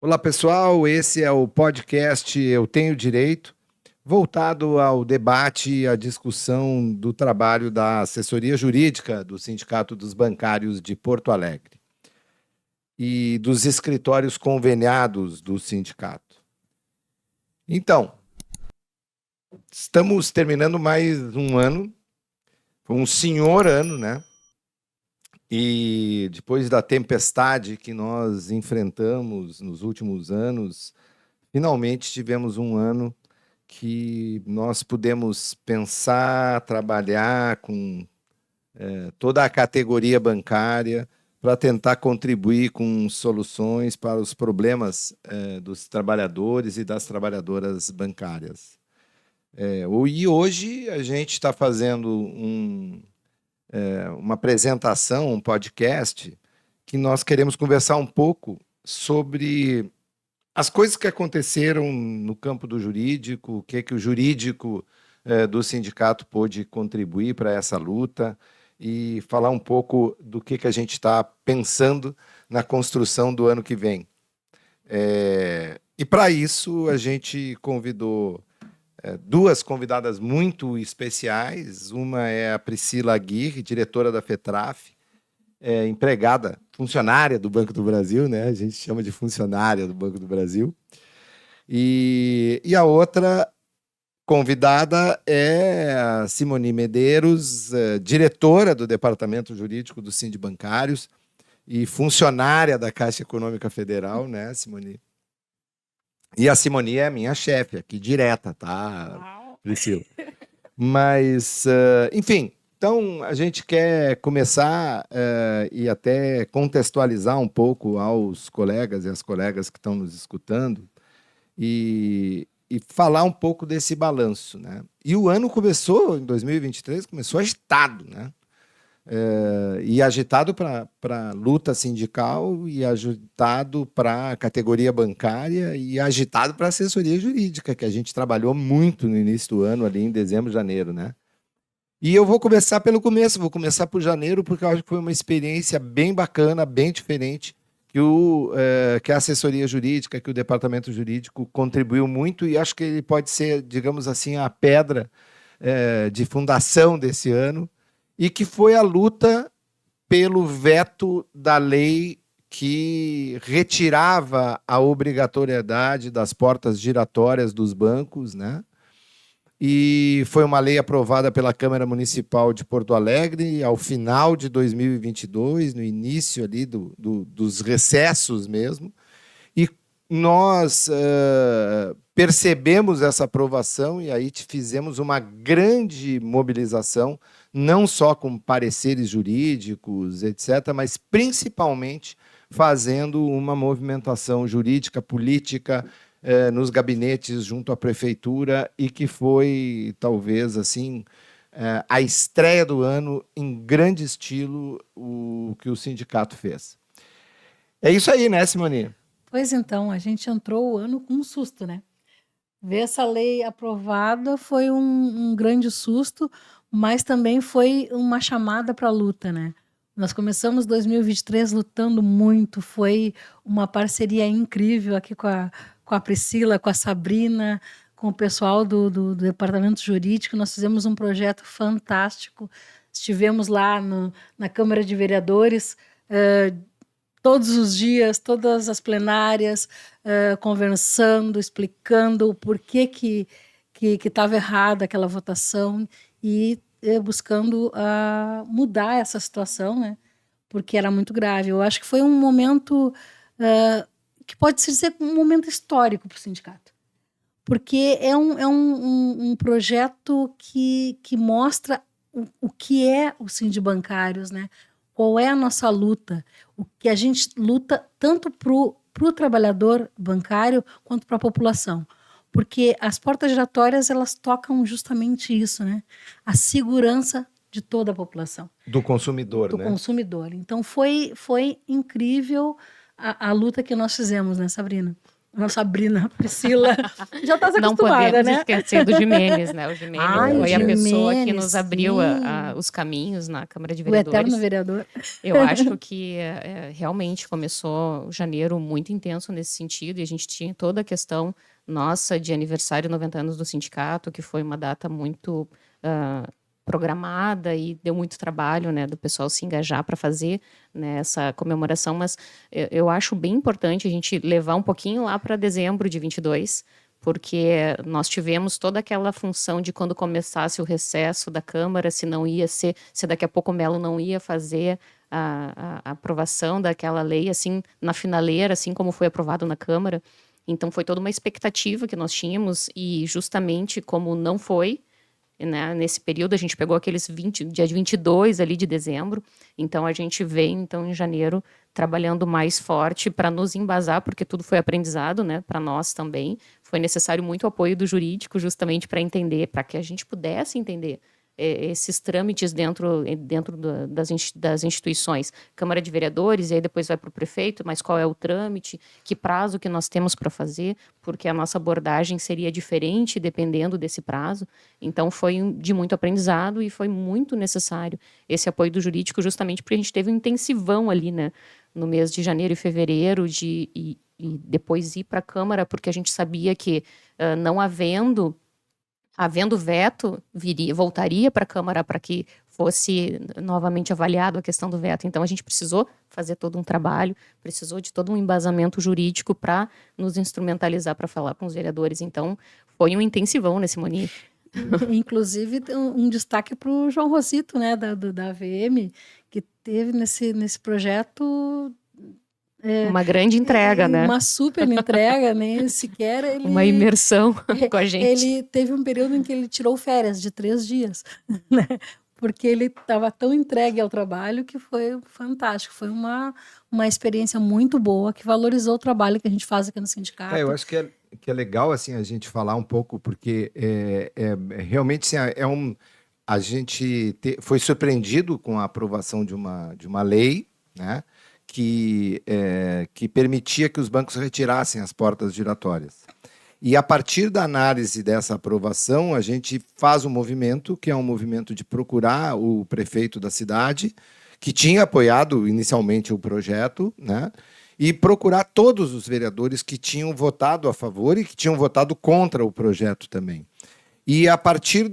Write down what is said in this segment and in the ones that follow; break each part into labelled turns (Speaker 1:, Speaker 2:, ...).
Speaker 1: Olá, pessoal. Esse é o podcast Eu Tenho Direito, voltado ao debate e à discussão do trabalho da assessoria jurídica do Sindicato dos Bancários de Porto Alegre e dos escritórios conveniados do sindicato. Então, estamos terminando mais um ano, foi um senhor ano, né? E depois da tempestade que nós enfrentamos nos últimos anos, finalmente tivemos um ano que nós pudemos pensar, trabalhar com toda a categoria bancária para tentar contribuir com soluções para os problemas dos trabalhadores e das trabalhadoras bancárias. E hoje a gente está fazendo uma apresentação, um podcast, que nós queremos conversar um pouco sobre as coisas que aconteceram no campo do jurídico, o que o jurídico do sindicato pôde contribuir para essa luta e falar um pouco do que a gente está pensando na construção do ano que vem. E para isso a gente convidou duas convidadas muito especiais. Uma é a Priscila Aguirre, diretora da FETRAF, empregada, funcionária do Banco do Brasil, né? A gente chama de funcionária do Banco do Brasil. E a outra convidada é a Simone Medeiros, diretora do Departamento Jurídico do Sindibancários e funcionária da Caixa Econômica Federal, né, Simone? E a Simone é minha chefe aqui, direta, tá, Priscila? Mas, enfim, então a gente quer começar e até contextualizar um pouco aos colegas e às colegas que estão nos escutando e falar um pouco desse balanço, né? E o ano começou, em 2023, começou agitado, né? E agitado para a luta sindical, e agitado para a categoria bancária, e agitado para a assessoria jurídica, que a gente trabalhou muito no início do ano, ali em dezembro, janeiro, né? E eu vou começar pelo começo, vou começar por janeiro, porque eu acho que foi uma experiência bem bacana, bem diferente, que a assessoria jurídica, que o departamento jurídico contribuiu muito, e acho que ele pode ser, digamos assim, a pedra de fundação desse ano, e que foi a luta pelo veto da lei que retirava a obrigatoriedade das portas giratórias dos bancos, né? E foi uma lei aprovada pela Câmara Municipal de Porto Alegre ao final de 2022, no início ali dos recessos mesmo. E nós percebemos essa aprovação e aí fizemos uma grande mobilização, não só com pareceres jurídicos, etc., mas principalmente fazendo uma movimentação jurídica, política, nos gabinetes junto à prefeitura, e que foi, talvez, assim, a estreia do ano em grande estilo o que o sindicato fez. É isso aí, né, Simone?
Speaker 2: Pois então, a gente entrou o ano com um susto, né? Ver essa lei aprovada foi um grande susto, mas também foi uma chamada para a luta, né? Nós começamos 2023 lutando muito, foi uma parceria incrível aqui com a Priscila, com a Sabrina, com o pessoal do departamento jurídico. Nós fizemos um projeto fantástico, estivemos lá na Câmara de Vereadores, todos os dias, todas as plenárias, conversando, explicando o porquê que estava errada aquela votação e buscando mudar essa situação, né? Porque era muito grave. Eu acho que foi um momento que pode se dizer um momento histórico para o sindicato, porque é um projeto que mostra o que é o Sindibancários, né? Qual é a nossa luta, o que a gente luta tanto para o trabalhador bancário quanto para a população. Porque as portas giratórias, elas tocam justamente isso, né? A segurança de toda a população.
Speaker 1: Do consumidor, né?
Speaker 2: Do consumidor. Então, foi incrível a luta que nós fizemos, né, Sabrina? a Sabrina, a Priscila, já está
Speaker 3: Não
Speaker 2: acostumada,
Speaker 3: podemos
Speaker 2: né?
Speaker 3: esquecer do Jimenez, né? O Jimenez
Speaker 2: Ai, o
Speaker 3: foi a pessoa que
Speaker 2: Jimenez,
Speaker 3: nos abriu
Speaker 2: sim.
Speaker 3: os caminhos na Câmara de
Speaker 2: O eterno
Speaker 3: Vereadores.
Speaker 2: vereador.
Speaker 3: Eu acho que realmente começou janeiro muito intenso nesse sentido, e a gente tinha toda a questão nossa de aniversário 90 anos do sindicato, que foi uma data muito programada e deu muito trabalho, né, do pessoal se engajar para fazer, né, essa comemoração, mas eu acho bem importante a gente levar um pouquinho lá para dezembro de 22, porque nós tivemos toda aquela função de quando começasse o recesso da Câmara, se não ia ser, se daqui a pouco o Melo não ia fazer a aprovação daquela lei, assim, na finaleira, assim como foi aprovado na Câmara. Então, foi toda uma expectativa que nós tínhamos, e justamente como não foi, né, nesse período, a gente pegou aqueles dia 22 ali de dezembro, então a gente vem, então, em janeiro, trabalhando mais forte para nos embasar, porque tudo foi aprendizado, né, para nós também. Foi necessário muito apoio do jurídico, justamente para entender, para que a gente pudesse entender esses trâmites dentro das instituições, Câmara de Vereadores, e aí depois vai para o prefeito, mas qual é o trâmite, que prazo que nós temos para fazer, porque a nossa abordagem seria diferente dependendo desse prazo. Então foi de muito aprendizado e foi muito necessário esse apoio do jurídico, justamente porque a gente teve um intensivão ali, né, no mês de janeiro e fevereiro, e depois ir para a Câmara, porque a gente sabia que não havendo veto, voltaria para a Câmara para que fosse novamente avaliado a questão do veto. Então, a gente precisou fazer todo um trabalho, precisou de todo um embasamento jurídico para nos instrumentalizar para falar com os vereadores. Então, foi um intensivão nesse Moni.
Speaker 2: Inclusive, um destaque para o João Rosito, né, da AVM, que teve nesse projeto...
Speaker 3: uma grande entrega, né?
Speaker 2: Uma super entrega, nem sequer ele...
Speaker 3: Uma imersão com a gente.
Speaker 2: Ele teve um período em que ele tirou férias de 3 dias, né? Porque ele estava tão entregue ao trabalho que foi fantástico. Foi uma experiência muito boa, que valorizou o trabalho que a gente faz aqui no sindicato.
Speaker 1: Eu acho que é legal assim, a gente falar um pouco, porque realmente assim, a gente foi surpreendido com a aprovação de uma lei, né, que permitia que os bancos retirassem as portas giratórias. E a partir da análise dessa aprovação, a gente faz um movimento, que é um movimento de procurar o prefeito da cidade, que tinha apoiado inicialmente o projeto, né, e procurar todos os vereadores que tinham votado a favor e que tinham votado contra o projeto também. E a partir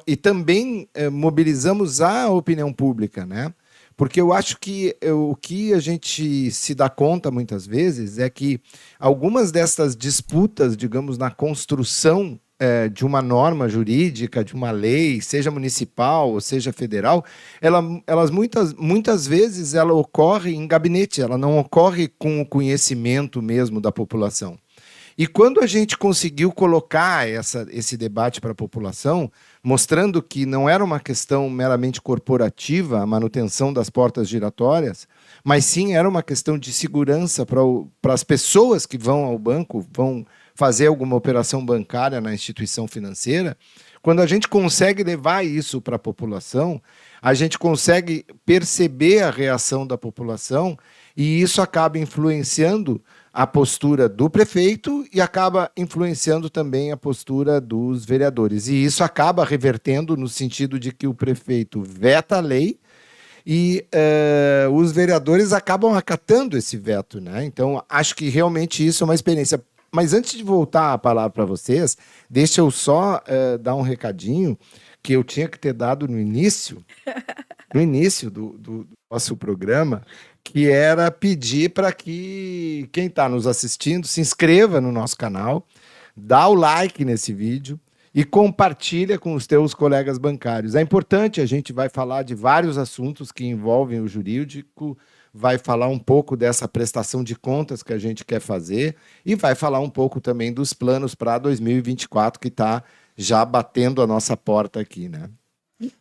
Speaker 1: e também mobilizamos a opinião pública, né? Porque eu acho que o que a gente se dá conta muitas vezes é que algumas dessas disputas, digamos, na construção de uma norma jurídica, de uma lei, seja municipal ou seja federal, elas muitas vezes ela ocorre em gabinete, ela não ocorre com o conhecimento mesmo da população. E quando a gente conseguiu colocar esse debate para a população, mostrando que não era uma questão meramente corporativa, a manutenção das portas giratórias, mas sim era uma questão de segurança para as pessoas que vão ao banco, vão fazer alguma operação bancária na instituição financeira. Quando a gente consegue levar isso para a população, a gente consegue perceber a reação da população, e isso acaba influenciando a postura do prefeito e acaba influenciando também a postura dos vereadores. E isso acaba revertendo no sentido de que o prefeito veta a lei e os vereadores acabam acatando esse veto, né? Então, acho que realmente isso é uma experiência. Mas antes de voltar a palavra para vocês, deixa eu só dar um recadinho que eu tinha que ter dado no início do nosso programa, que era pedir para que quem está nos assistindo se inscreva no nosso canal, dá o like nesse vídeo e compartilha com os teus colegas bancários. É importante, a gente vai falar de vários assuntos que envolvem o jurídico, vai falar um pouco dessa prestação de contas que a gente quer fazer e vai falar um pouco também dos planos para 2024, que está já batendo a nossa porta aqui, né?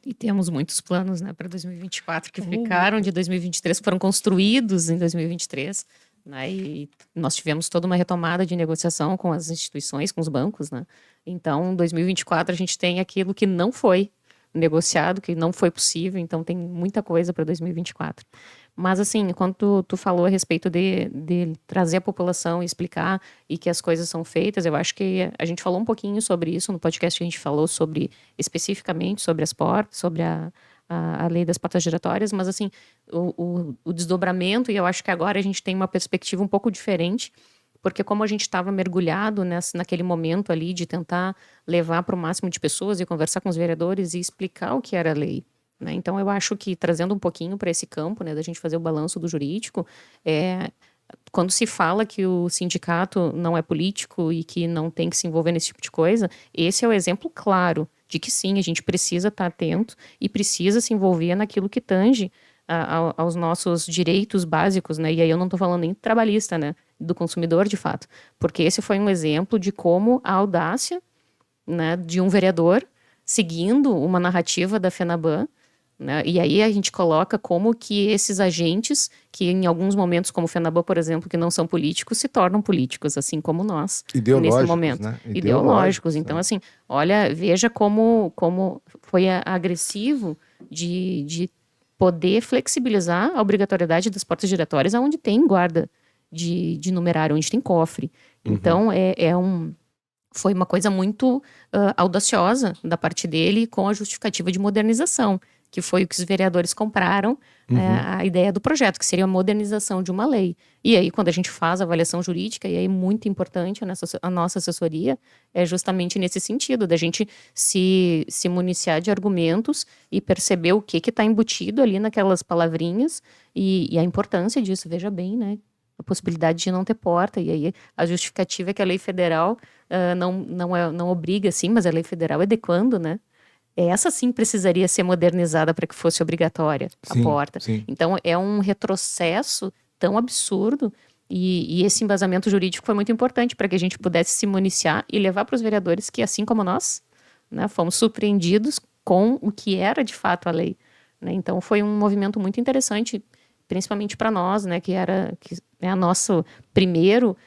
Speaker 3: E temos muitos planos, né, para 2024 que ficaram de 2023, foram construídos em 2023, né, e nós tivemos toda uma retomada de negociação com as instituições, com os bancos, né. Então, em 2024 a gente tem aquilo que não foi negociado, que não foi possível, então tem muita coisa para 2024. Mas, assim, quando tu falou a respeito de trazer a população e explicar e que as coisas são feitas, eu acho que a gente falou um pouquinho sobre isso no podcast que a gente falou especificamente sobre as portas, sobre a lei das portas giratórias, mas, assim, o desdobramento, e eu acho que agora a gente tem uma perspectiva um pouco diferente, porque como a gente estava mergulhado naquele momento ali de tentar levar para o máximo de pessoas e conversar com os vereadores e explicar o que era a lei, né? Então, eu acho que, trazendo um pouquinho para esse campo, né, da gente fazer o balanço do jurídico, quando se fala que o sindicato não é político e que não tem que se envolver nesse tipo de coisa, esse é o exemplo claro de que sim, a gente precisa estar atento e precisa se envolver naquilo que tange aos nossos direitos básicos, né? E aí eu não estou falando nem trabalhista, né? Do consumidor, de fato. Porque esse foi um exemplo de como a audácia, né, de um vereador seguindo uma narrativa da FENABAN, né? E aí a gente coloca como que esses agentes, que em alguns momentos, como o FENABAN, por exemplo, que não são políticos, se tornam políticos, assim como nós, nesse momento.
Speaker 1: Né?
Speaker 3: Ideológicos. Então, assim, olha, veja como foi agressivo de poder flexibilizar a obrigatoriedade das portas giratórias aonde tem guarda de numerário, onde tem cofre. Então, foi uma coisa muito audaciosa da parte dele com a justificativa de modernização, que foi o que os vereadores compraram, a ideia do projeto, que seria a modernização de uma lei. E aí, quando a gente faz a avaliação jurídica, e aí muito importante a nossa assessoria, é justamente nesse sentido, da gente se municiar de argumentos e perceber o que está embutido ali naquelas palavrinhas e a importância disso, veja bem, né? A possibilidade de não ter porta, e aí a justificativa é que a lei federal não obriga, sim, mas a lei federal é de quando, né? Essa sim precisaria ser modernizada para que fosse obrigatória a porta.
Speaker 1: Sim.
Speaker 3: Então é um retrocesso tão absurdo e esse embasamento jurídico foi muito importante para que a gente pudesse se municiar e levar para os vereadores que, assim como nós, né, fomos surpreendidos com o que era de fato a lei, né? Então foi um movimento muito interessante, principalmente para nós, né, que é o nosso primeiro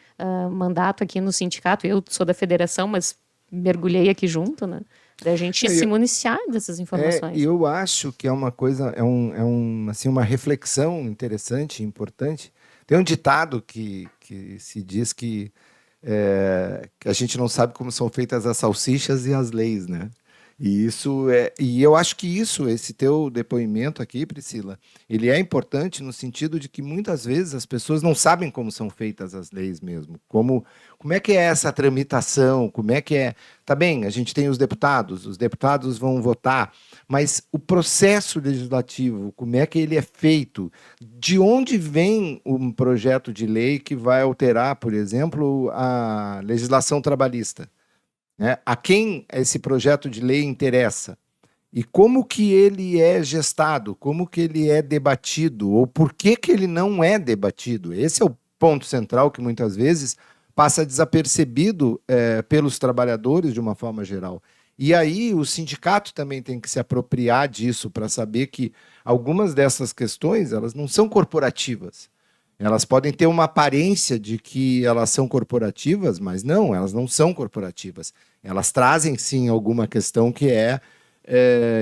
Speaker 3: mandato aqui no sindicato. Eu sou da federação, mas mergulhei aqui junto, né? Da gente se municiar dessas informações.
Speaker 1: E eu acho que é uma coisa, assim, uma reflexão interessante, importante. Tem um ditado que se diz que a gente não sabe como são feitas as salsichas e as leis, né? E eu acho que esse teu depoimento aqui, Priscila, ele é importante no sentido de que muitas vezes as pessoas não sabem como são feitas as leis mesmo. Como é que é essa tramitação, como é que é... Tá bem, a gente tem os deputados vão votar, mas o processo legislativo, como é que ele é feito? De onde vem um projeto de lei que vai alterar, por exemplo, a legislação trabalhista? A quem esse projeto de lei interessa? E como que ele é gestado? Como que ele é debatido? Ou por que ele não é debatido? Esse é o ponto central que muitas vezes passa desapercebido pelos trabalhadores de uma forma geral. E aí o sindicato também tem que se apropriar disso para saber que algumas dessas questões elas não são corporativas. Elas podem ter uma aparência de que elas são corporativas, mas não, elas não são corporativas. Elas trazem, sim, alguma questão que é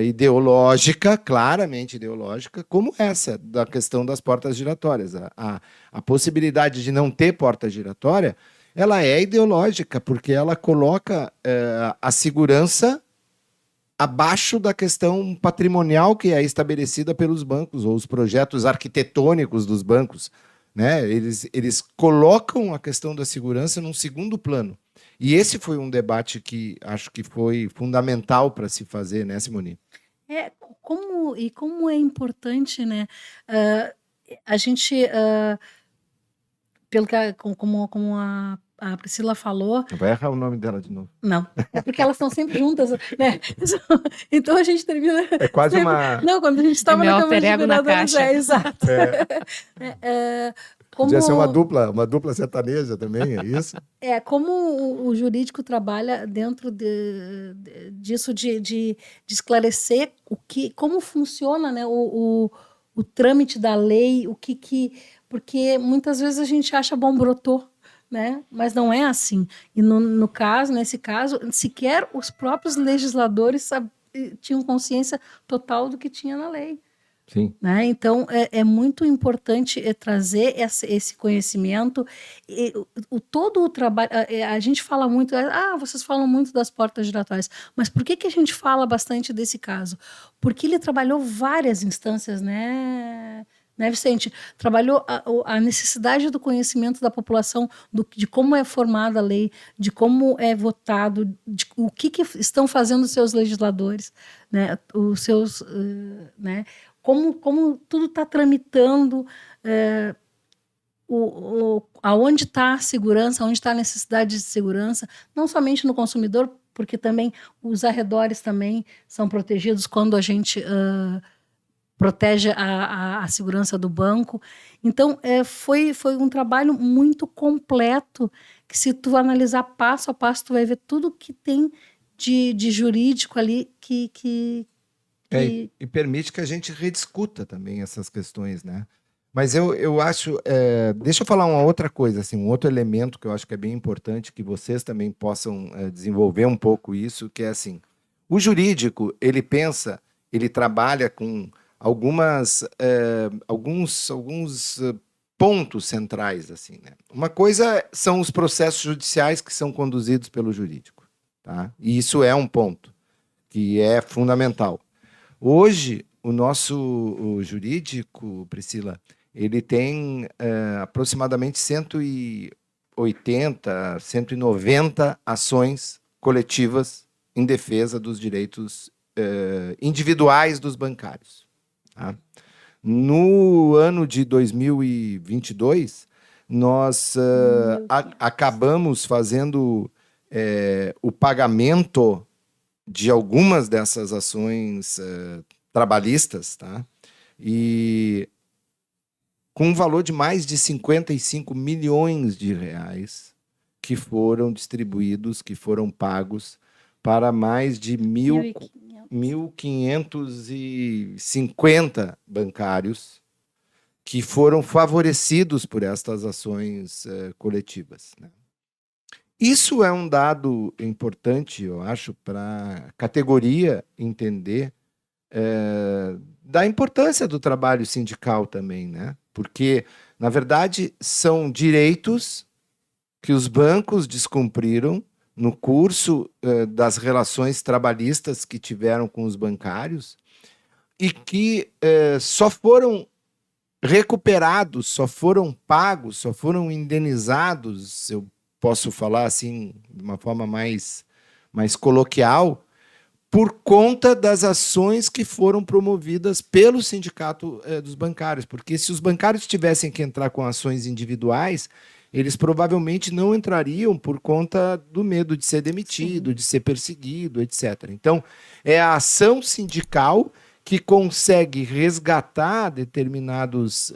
Speaker 1: ideológica, claramente ideológica, como essa, da questão das portas giratórias. A possibilidade de não ter porta giratória, ela é ideológica, porque ela coloca a segurança abaixo da questão patrimonial que é estabelecida pelos bancos, ou os projetos arquitetônicos dos bancos. Né? Eles colocam a questão da segurança num segundo plano. E esse foi um debate que acho que foi fundamental para se fazer, né, Simone?
Speaker 2: Como é importante, né? A gente, como a Priscila falou...
Speaker 1: Vai errar o nome dela de novo.
Speaker 2: Não, é porque elas estão sempre juntas, né? Então a gente termina...
Speaker 1: É quase
Speaker 2: sempre...
Speaker 1: uma...
Speaker 2: Não, quando a gente estava na Câmara de Vereadores, exato.
Speaker 1: Podia ser uma dupla sertaneja também, é isso?
Speaker 2: Como o jurídico trabalha dentro disso de esclarecer como funciona, né, o trâmite da lei, porque muitas vezes a gente acha bom, brotou, né? Mas não é assim. E nesse caso, sequer os próprios legisladores tinham consciência total do que tinha na lei.
Speaker 1: Sim.
Speaker 2: Né? Então, é muito importante trazer esse conhecimento. Todo o trabalho. A gente fala muito. Vocês falam muito das portas giratórias, mas por que a gente fala bastante desse caso? Porque ele trabalhou várias instâncias, né, Vicente? Trabalhou a necessidade do conhecimento da população, de como é formada a lei, de como é votado, o que estão fazendo os seus legisladores, né? Os seus. Né? Como tudo está tramitando, aonde está a segurança, onde está a necessidade de segurança, não somente no consumidor, porque também os arredores também são protegidos quando a gente protege a segurança do banco. Então, foi um trabalho muito completo, que se tu analisar passo a passo, tu vai ver tudo que tem de jurídico ali
Speaker 1: E permite que a gente rediscuta também essas questões, né? Mas eu acho... deixa eu falar uma outra coisa, assim, um outro elemento que eu acho que é bem importante, que vocês também possam desenvolver um pouco isso, que é assim, o jurídico, ele trabalha com alguns pontos centrais, assim, né? Uma coisa são os processos judiciais que são conduzidos pelo jurídico, tá? E isso é um ponto que é fundamental. Hoje, o jurídico, Priscila, ele tem aproximadamente 180, 190 ações coletivas em defesa dos direitos individuais dos bancários. Tá? No ano de 2022, nós acabamos fazendo o pagamento de algumas dessas ações trabalhistas, tá? E com um valor de mais de 55 milhões de reais que foram distribuídos, que foram pagos para mais de 1.550 bancários que foram favorecidos por estas ações coletivas, né? Isso é um dado importante, eu acho, para a categoria entender da importância do trabalho sindical também, né? Porque, na verdade, são direitos que os bancos descumpriram no curso das relações trabalhistas que tiveram com os bancários e que só foram recuperados, só foram pagos, só foram indenizados, eu posso falar assim de uma forma mais coloquial, por conta das ações que foram promovidas pelo sindicato dos bancários. Porque se os bancários tivessem que entrar com ações individuais, eles provavelmente não entrariam por conta do medo de ser demitido, de ser perseguido, etc. Então, é a ação sindical que consegue resgatar determinados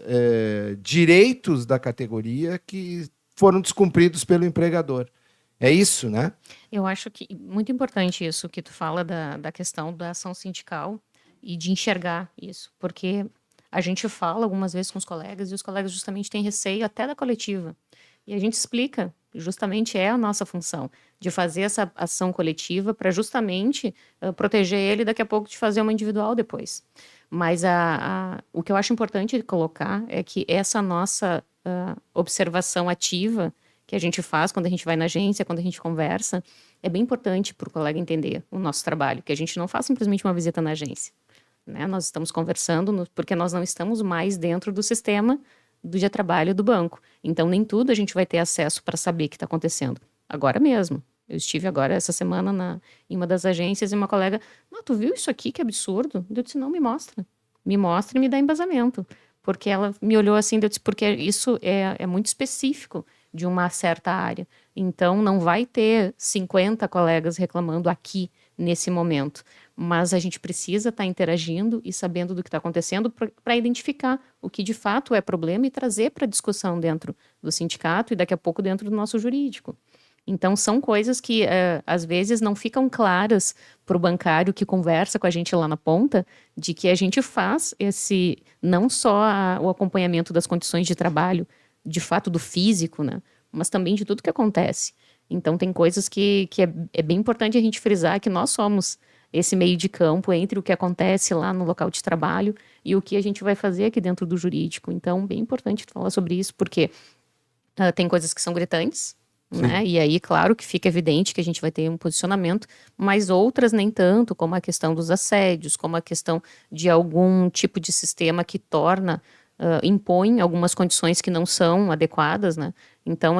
Speaker 1: direitos da categoria que foram descumpridos pelo empregador. É isso, né?
Speaker 3: Eu acho que muito importante isso que tu fala da questão da ação sindical e de enxergar isso, porque a gente fala algumas vezes com os colegas e os colegas justamente têm receio até da coletiva. E a gente explica, justamente é a nossa função, de fazer essa ação coletiva para justamente proteger ele daqui a pouco de fazer uma individual depois. Mas o que eu acho importante colocar é que essa nossa observação ativa que a gente faz quando a gente vai na agência, quando a gente conversa, é bem importante para o colega entender o nosso trabalho, que a gente não faz simplesmente uma visita na agência, né? Nós estamos conversando porque nós não estamos mais dentro do sistema do dia de trabalho do banco. Então, nem tudo a gente vai ter acesso para saber o que está acontecendo. Agora mesmo. Eu estive agora, essa semana, em uma das agências e uma colega, tu viu isso aqui, que absurdo? Eu disse, não, me mostra. Me mostra e me dá embasamento. Porque ela me olhou assim, eu disse, porque isso é muito específico de uma certa área. Então, não vai ter 50 colegas reclamando aqui, nesse momento. Mas a gente precisa estar interagindo e sabendo do que está acontecendo para identificar o que de fato é problema e trazer para discussão dentro do sindicato e daqui a pouco dentro do nosso jurídico. Então, são coisas que, às vezes, não ficam claras para o bancário que conversa com a gente lá na ponta, de que a gente faz não só o acompanhamento das condições de trabalho, de fato do físico, né, mas também de tudo que acontece. Então, tem coisas que é bem importante a gente frisar que nós somos esse meio de campo entre o que acontece lá no local de trabalho e o que a gente vai fazer aqui dentro do jurídico. Então, bem importante falar sobre isso, porque tem coisas que são gritantes, né? E aí, claro que fica evidente que a gente vai ter um posicionamento, mas outras nem tanto, como a questão dos assédios, como a questão de algum tipo de sistema que impõe algumas condições que não são adequadas, né? Então,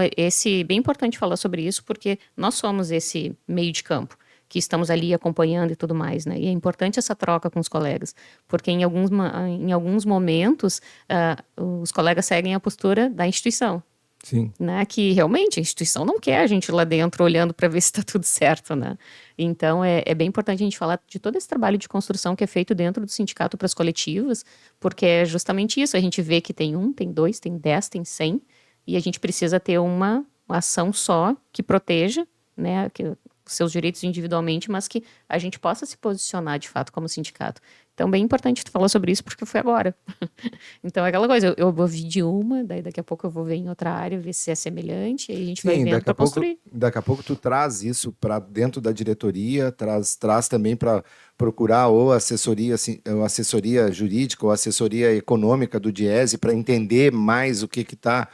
Speaker 3: bem importante falar sobre isso, porque nós somos esse meio de campo, que estamos ali acompanhando e tudo mais, né? E é importante essa troca com os colegas, porque em alguns momentos, os colegas seguem a postura da instituição.
Speaker 1: Sim.
Speaker 3: Né, que realmente a instituição não quer a gente lá dentro olhando para ver se está tudo certo, né? Então é bem importante a gente falar de todo esse trabalho de construção que é feito dentro do sindicato para as coletivas, porque é justamente isso, a gente vê que tem 1, tem 2, tem 10, tem 100, e a gente precisa ter uma ação só que proteja, né, os seus direitos individualmente, mas que a gente possa se posicionar de fato como sindicato. Então, bem importante tu falar sobre isso, porque foi agora. Então, é aquela coisa, eu vou vir de uma, daí daqui a pouco eu vou ver em outra área, ver se é semelhante, e aí a gente vai vendo para construir.
Speaker 1: Daqui a pouco tu traz isso para dentro da diretoria, traz também para procurar ou assessoria jurídica ou assessoria econômica do Diese para entender mais o que está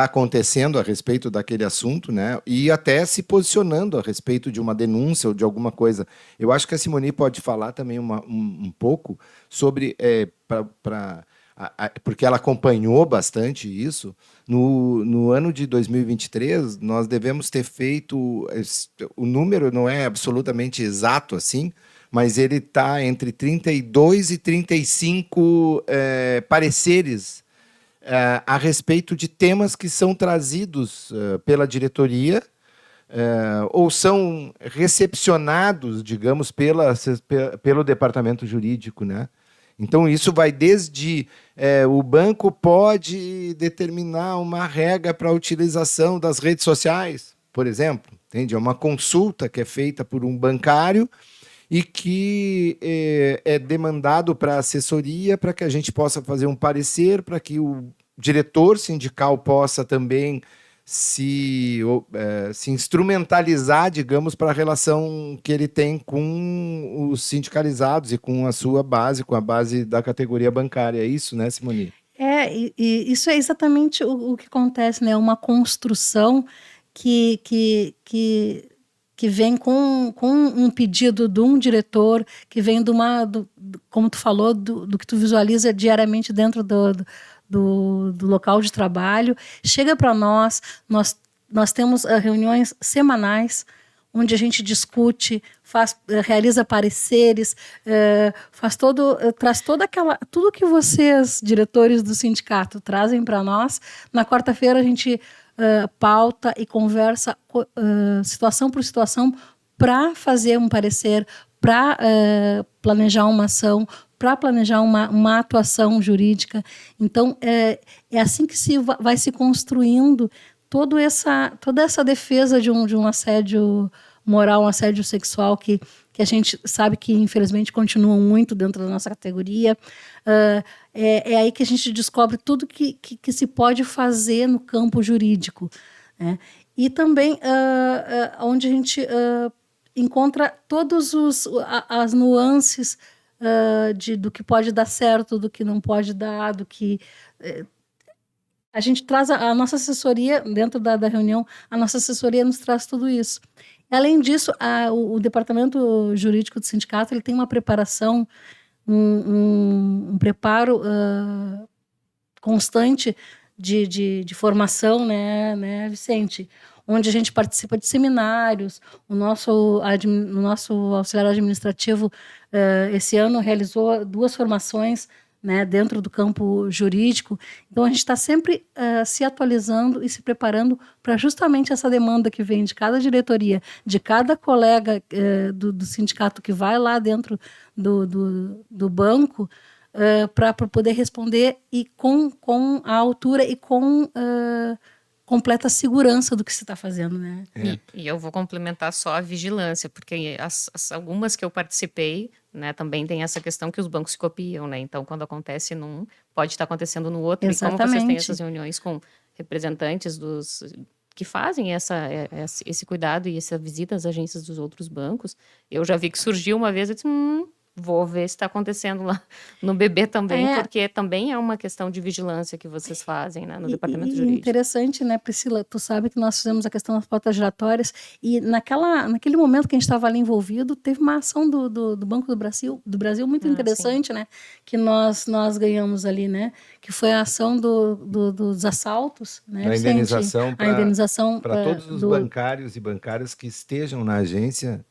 Speaker 1: acontecendo a respeito daquele assunto, né? E até se posicionando a respeito de uma denúncia ou de alguma coisa. Eu acho que a Simone pode falar também um pouco sobre porque ela acompanhou bastante isso. No ano de 2023, nós devemos ter feito, o número não é absolutamente exato assim, mas ele está entre 32 e 35 pareceres a respeito de temas que são trazidos pela diretoria ou são recepcionados, digamos, pelo departamento jurídico, né? Então, isso vai desde o banco pode determinar uma regra para a utilização das redes sociais, por exemplo, entende? É uma consulta que é feita por um bancário e que é demandado para a assessoria para que a gente possa fazer um parecer, para que o diretor sindical possa também se instrumentalizar, digamos, para a relação que ele tem com os sindicalizados e com a sua base, com a base da categoria bancária. É isso, né, Simone?
Speaker 2: E isso é exatamente o que acontece, né? Uma construção que vem com um pedido de um diretor, que vem como tu falou, do que tu visualiza diariamente dentro do local de trabalho, chega para nós temos reuniões semanais, onde a gente discute, realiza pareceres, traz tudo que vocês, diretores do sindicato, trazem para nós. Na quarta-feira a gente pauta e conversa situação por situação para fazer um parecer, para planejar uma ação, para planejar uma atuação jurídica. Então, é assim que vai se construindo toda essa defesa de um assédio moral, um assédio sexual que a gente sabe que, infelizmente, continuam muito dentro da nossa categoria. É aí que a gente descobre tudo que se pode fazer no campo jurídico, né? E também onde a gente encontra todas as nuances do que pode dar certo, do que não pode dar, do que... A gente traz a nossa assessoria, dentro da reunião, a nossa assessoria nos traz tudo isso. Além disso, o departamento jurídico do sindicato ele tem uma preparação, um preparo constante de formação, né, Vicente? Onde a gente participa de seminários. O nosso auxiliar administrativo, esse ano, realizou 2 formações, né, dentro do campo jurídico. Então, a gente está sempre se atualizando e se preparando para justamente essa demanda que vem de cada diretoria, de cada colega do sindicato que vai lá dentro do banco, para poder responder e com a altura e com completa segurança do que se está fazendo, né?
Speaker 3: E eu vou complementar só a vigilância, porque algumas que eu participei, né, também tem essa questão que os bancos se copiam, né? Então, quando acontece num, pode estar acontecendo no outro.
Speaker 2: Exatamente.
Speaker 3: E como vocês têm essas reuniões com representantes que fazem esse cuidado e essa visita às agências dos outros bancos. Eu já vi que surgiu uma vez, eu disse, vou ver se está acontecendo lá no BB também, porque também é uma questão de vigilância que vocês fazem, né, no departamento jurídico.
Speaker 2: Interessante, né, Priscila? Tu sabe que nós fizemos a questão das portas giratórias e naquele momento que a gente estava ali envolvido, teve uma ação do Banco do Brasil muito interessante, sim, né? Que nós ganhamos ali, né? Que foi a ação dos assaltos, né?
Speaker 1: A indenização para todos os bancários e bancárias que estejam na agência.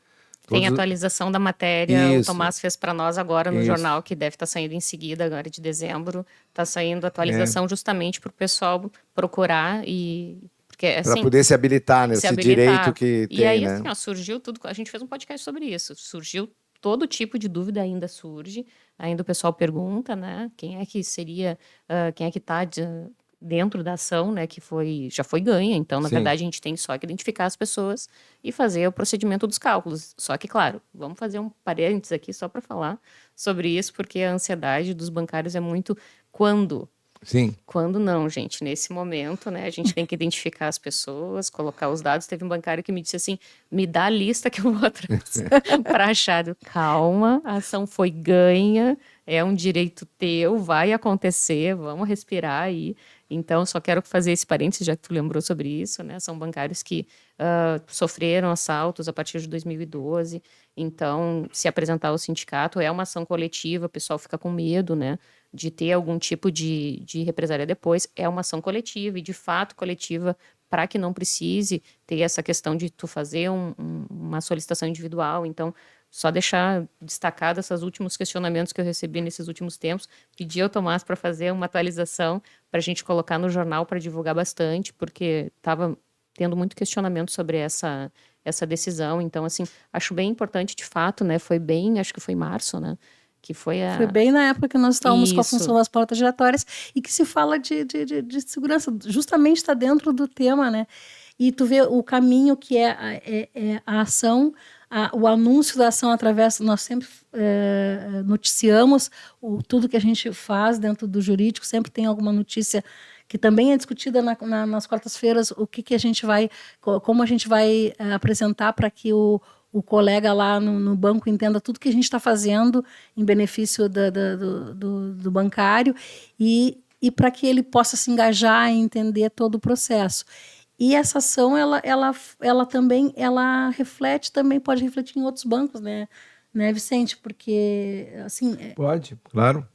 Speaker 3: Tem atualização da matéria, isso. O Tomás fez para nós agora no jornal, que deve estar saindo em seguida, agora de dezembro. Está saindo atualização justamente para o pessoal procurar para
Speaker 1: assim, poder se habilitar nesse direito que tem,
Speaker 3: e aí,
Speaker 1: né?
Speaker 3: Assim, surgiu tudo, a gente fez um podcast sobre isso, surgiu todo tipo de dúvida, ainda surge, ainda o pessoal pergunta, né, quem é que está dentro da ação, né, que já foi ganha. Então, na verdade, a gente tem só que identificar as pessoas e fazer o procedimento dos cálculos. Só que, claro, vamos fazer um parênteses aqui só para falar sobre isso, porque a ansiedade dos bancários é muito quando.
Speaker 1: Sim.
Speaker 3: Quando não, gente. Nesse momento, né, a gente tem que identificar as pessoas, colocar os dados. Teve um bancário que me disse assim, me dá a lista que eu vou atrás para achar. Calma, a ação foi ganha, é um direito teu, vai acontecer, vamos respirar aí. Então, só quero fazer esse parênteses, já que tu lembrou sobre isso, né? São bancários que sofreram assaltos a partir de 2012. Então, se apresentar ao sindicato é uma ação coletiva, o pessoal fica com medo, né, de ter algum tipo de represália depois. É uma ação coletiva e, de fato, coletiva, para que não precise ter essa questão de tu fazer uma solicitação individual. Então, só deixar destacado esses últimos questionamentos que eu recebi nesses últimos tempos. Pedi ao Tomás para fazer uma atualização para a gente colocar no jornal para divulgar bastante, porque estava tendo muito questionamento sobre essa decisão. Então, assim, acho bem importante, de fato, né? Foi bem, acho que foi em março, né? Que foi
Speaker 2: bem na época que nós estávamos com a função das portas giratórias e que se fala de segurança, justamente está dentro do tema, né? E tu vê o caminho que é a ação, o anúncio da ação através, nós sempre noticiamos tudo que a gente faz dentro do jurídico, sempre tem alguma notícia que também é discutida nas quartas-feiras, como a gente vai apresentar para que o colega lá no banco entenda tudo que a gente está fazendo em benefício do bancário e para que ele possa se engajar e entender todo o processo. E essa ação, ela também reflete, também pode refletir em outros bancos, né, Vicente? Porque, assim...
Speaker 1: Pode, claro.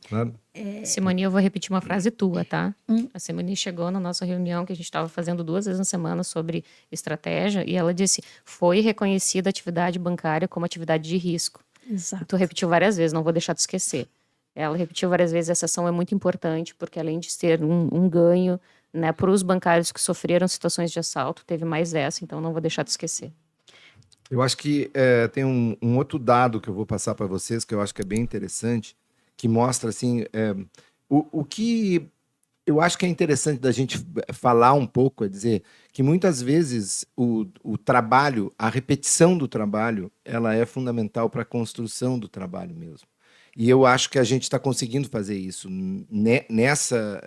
Speaker 3: Simone, eu vou repetir uma frase tua, tá? A Simone chegou na nossa reunião, que a gente estava fazendo 2 vezes na semana sobre estratégia, e ela disse, foi reconhecida a atividade bancária como atividade de risco.
Speaker 2: Exato.
Speaker 3: Tu repetiu várias vezes, não vou deixar de esquecer. Ela repetiu várias vezes, essa ação é muito importante, porque além de ser um ganho, né, para os bancários que sofreram situações de assalto, teve mais essa, então não vou deixar de esquecer.
Speaker 1: Eu acho que tem um outro dado que eu vou passar para vocês, que eu acho que é bem interessante, que mostra assim, o que eu acho que é interessante da gente falar um pouco, é dizer que muitas vezes o trabalho, a repetição do trabalho, ela é fundamental para a construção do trabalho mesmo. E eu acho que a gente está conseguindo fazer isso nessa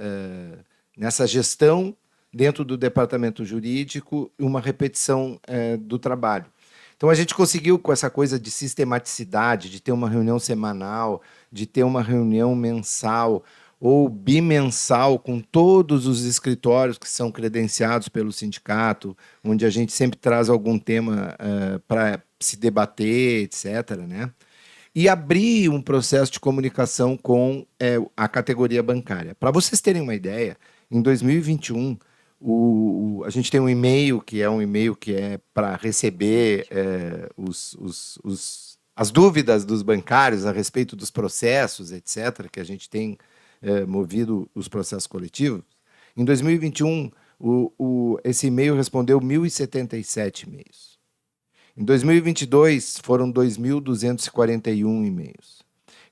Speaker 1: gestão dentro do departamento jurídico, uma repetição do trabalho. Então, a gente conseguiu, com essa coisa de sistematicidade, de ter uma reunião semanal, de ter uma reunião mensal ou bimensal com todos os escritórios que são credenciados pelo sindicato, onde a gente sempre traz algum tema para se debater, etc., né? E abrir um processo de comunicação com a categoria bancária. Para vocês terem uma ideia, em 2021, a gente tem um e-mail que é para receber as dúvidas dos bancários a respeito dos processos, etc., que a gente tem movido os processos coletivos. Em 2021, esse e-mail respondeu 1.077 e-mails. Em 2022, foram 2.241 e-mails.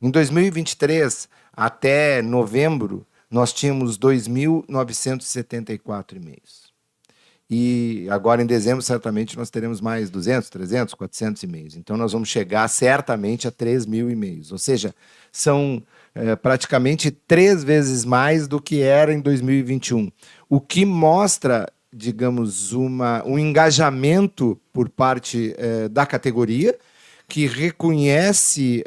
Speaker 1: Em 2023, até novembro, nós tínhamos 2.974 e-mails. E agora, em dezembro, certamente, nós teremos mais 200, 300, 400 e-mails. Então, nós vamos chegar, certamente, a 3.000 e-mails. Ou seja, são praticamente 3 vezes mais do que era em 2021. O que mostra digamos, um engajamento por parte da categoria, que reconhece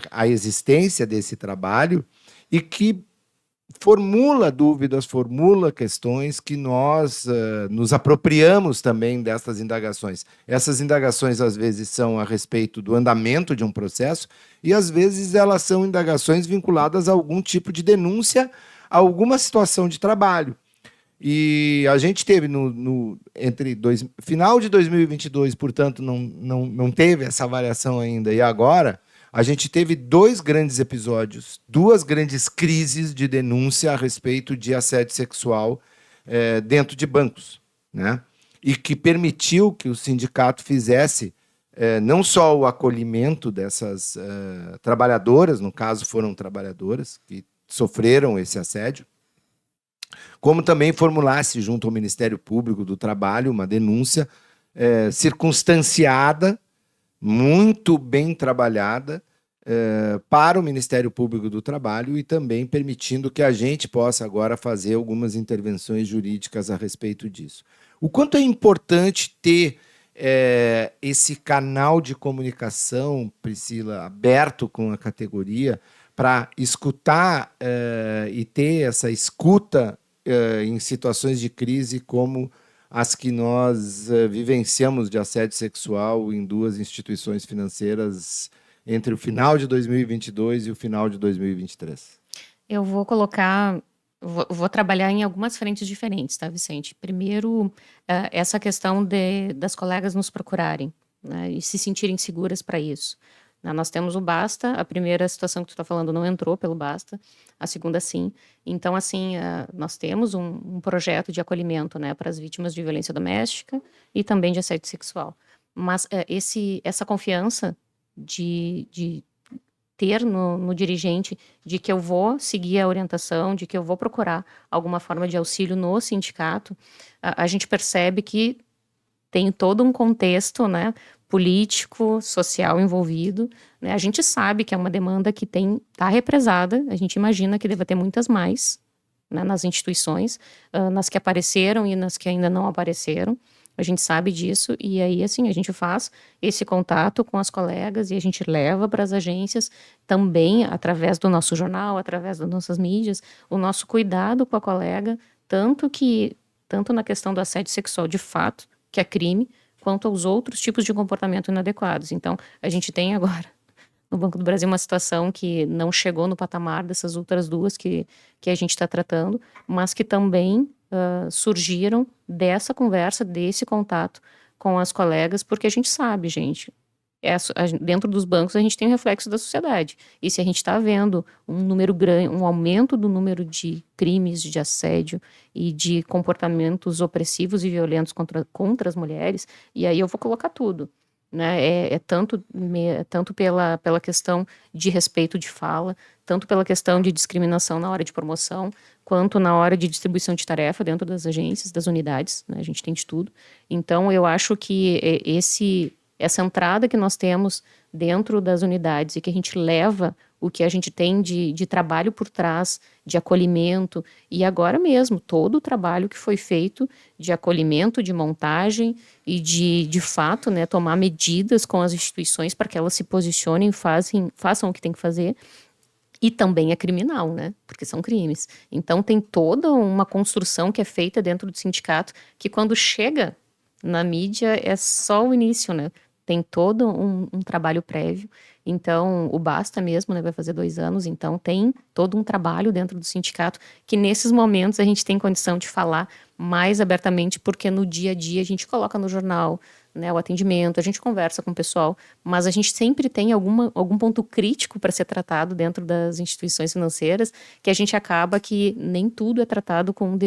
Speaker 1: a existência desse trabalho e que formula dúvidas, formula questões que nós nos apropriamos também dessas indagações. Essas indagações, às vezes, são a respeito do andamento de um processo e, às vezes, elas são indagações vinculadas a algum tipo de denúncia, a alguma situação de trabalho. E a gente teve final de 2022, portanto, não teve essa avaliação ainda, e agora a gente teve 2 grandes episódios, 2 grandes crises de denúncia a respeito de assédio sexual dentro de bancos, né? E que permitiu que o sindicato fizesse não só o acolhimento dessas trabalhadoras, no caso foram trabalhadoras que sofreram esse assédio, como também formulasse junto ao Ministério Público do Trabalho uma denúncia circunstanciada, muito bem trabalhada, para o Ministério Público do Trabalho e também permitindo que a gente possa agora fazer algumas intervenções jurídicas a respeito disso. O quanto é importante ter esse canal de comunicação, Priscila, aberto com a categoria, para escutar e ter essa escuta em situações de crise como as que nós vivenciamos de assédio sexual em 2 instituições financeiras entre o final de 2022 e o final de 2023.
Speaker 3: Eu vou vou trabalhar em algumas frentes diferentes, tá, Vicente? Primeiro, essa questão das colegas nos procurarem, né, e se sentirem seguras para isso. Nós temos o Basta, a primeira situação que tu está falando não entrou pelo Basta, a segunda sim. Então, assim, nós temos um projeto de acolhimento, né, para as vítimas de violência doméstica e também de assédio sexual. Mas essa confiança de ter no dirigente de que eu vou seguir a orientação, de que eu vou procurar alguma forma de auxílio no sindicato, a gente percebe que tem todo um contexto, né, político, social envolvido, né? A gente sabe que é uma demanda que está represada, a gente imagina que deva ter muitas mais, né, nas instituições, nas que apareceram e nas que ainda não apareceram, a gente sabe disso, e aí, assim, a gente faz esse contato com as colegas e a gente leva para as agências também, através do nosso jornal, através das nossas mídias, o nosso cuidado com a colega, tanto na questão do assédio sexual de fato, que é crime, quanto aos outros tipos de comportamento inadequados. Então, a gente tem agora, no Banco do Brasil, uma situação que não chegou no patamar dessas outras 2 que a gente está tratando, mas que também surgiram dessa conversa, desse contato com as colegas, porque a gente sabe, gente, dentro dos bancos a gente tem um reflexo da sociedade. E se a gente está vendo um número grande, um aumento do número de crimes de assédio e de comportamentos opressivos e violentos contra as mulheres, e aí eu vou colocar tudo, né? Tanto pela questão de respeito de fala, tanto pela questão de discriminação na hora de promoção, quanto na hora de distribuição de tarefa dentro das agências, das unidades, né? A gente tem de tudo. Então, eu acho que essa entrada que nós temos dentro das unidades e que a gente leva o que a gente tem de trabalho por trás, de acolhimento, e agora mesmo, todo o trabalho que foi feito de acolhimento, de montagem e de fato, né, tomar medidas com as instituições para que elas se posicionem e façam o que tem que fazer, e também é criminal, né, porque são crimes. Então tem toda uma construção que é feita dentro do sindicato, que quando chega na mídia é só o início, né? Tem todo um trabalho prévio. Então, o Basta mesmo, né, vai fazer 2 anos, então tem todo um trabalho dentro do sindicato que nesses momentos a gente tem condição de falar mais abertamente, porque no dia a dia a gente coloca no jornal, né, o atendimento, a gente conversa com o pessoal, mas a gente sempre tem algum ponto crítico para ser tratado dentro das instituições financeiras, que a gente acaba que nem tudo é tratado com a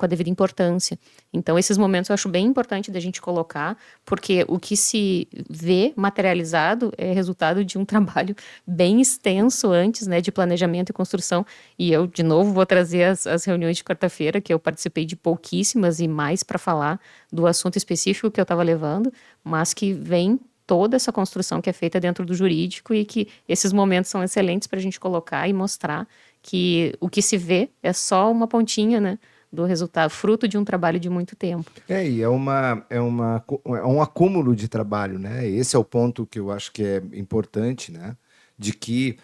Speaker 3: devida importância. Então, esses momentos eu acho bem importante da gente colocar, porque o que se vê materializado é resultado de um trabalho bem extenso antes, né, de planejamento e construção, e eu, de novo, vou trazer as reuniões de quarta-feira, que eu participei de pouquíssimas e mais para falar do assunto específico que eu estava levando, mas que vem toda essa construção que é feita dentro do jurídico e que esses momentos são excelentes para a gente colocar e mostrar que o que se vê é só uma pontinha, né, do resultado, fruto de um trabalho de muito tempo.
Speaker 1: E é um acúmulo de trabalho, né? Esse é o ponto que eu acho que é importante, né? De que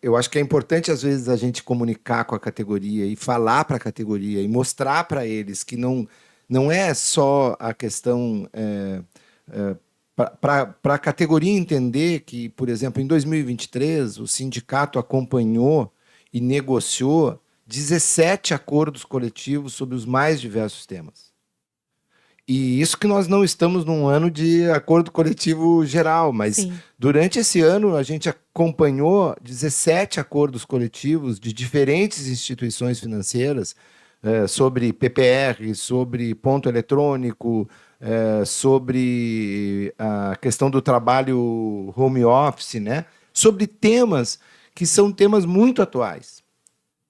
Speaker 1: eu acho que é importante, às vezes, a gente comunicar com a categoria e falar para a categoria e mostrar para eles que não é só a questão para a categoria entender que, por exemplo, em 2023, o sindicato acompanhou e negociou 17 acordos coletivos sobre os mais diversos temas. E isso que nós não estamos num ano de acordo coletivo geral, mas
Speaker 3: Sim.
Speaker 1: Durante esse ano a gente acompanhou 17 acordos coletivos de diferentes instituições financeiras sobre PPR, sobre ponto eletrônico, sobre a questão do trabalho home office, né? Sobre temas que são temas muito atuais.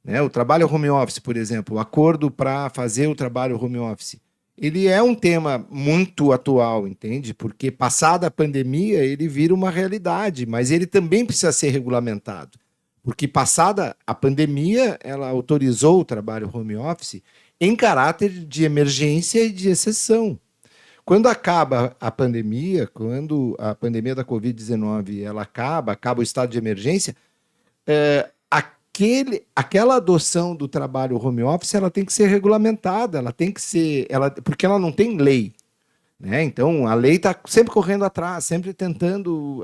Speaker 1: Né? O trabalho home office, por exemplo, o acordo para fazer o trabalho home office, ele é um tema muito atual, entende? Porque passada a pandemia, ele vira uma realidade, mas ele também precisa ser regulamentado. Porque passada a pandemia, ela autorizou o trabalho home office em caráter de emergência e de exceção. Quando acaba a pandemia, quando a pandemia da Covid-19 ela acaba o estado de emergência, aquela adoção do trabalho home office ela tem que ser regulamentada, ela tem que ser, porque ela não tem lei, né? Então a lei está sempre correndo atrás, sempre tentando